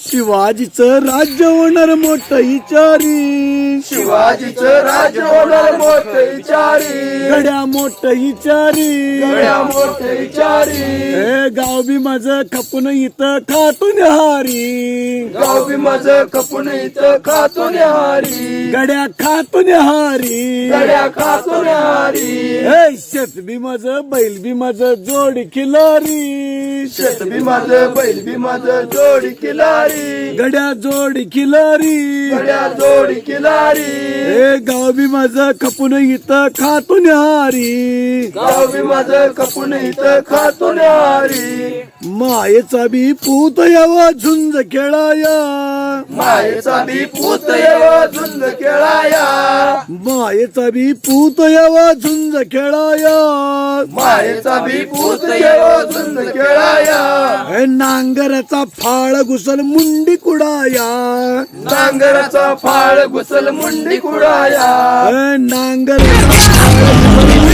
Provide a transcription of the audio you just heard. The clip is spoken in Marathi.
शिवाजीचं राज्य होणार मोठं विचारी, शिवाजीचं राज्य होणार मोठं विचारी, गड्या मोठं विचारी, गड्या मोठं विचारी, हे गाव बी माझं खपून इथं खातून हारी, गाव बी माझं खपून इथं खातो न्याहारी, गड्या खातून हारी, गड्या खातो न्याहारी, हे शेत बी माझं बैल बी माझं जोड खिलारी, शेत बी माझं बैल बी माझं जोडी किलारी, गड्या जोड खिलारी, गड्या जोडी किलारी, हे गाव बी माझं खपून इथं खातून हारी, गाव बी माझं खपून इथं खातो न्याहारी, मायेचा बी पूत यावा झुंज खेळाया, मायेचा बी पूत येवा झुंज खेळाया, मायेचा बी पूत यावा झुंज खेळाया, मायेचा बी पूत येवा झुंज खेळाया, हे नांगराचा फाळ घुसल मुंडी कुडाया, नांगराचा फाळ घुसल मुंडी कुडाया, हे नांगराचा फाळ घुसल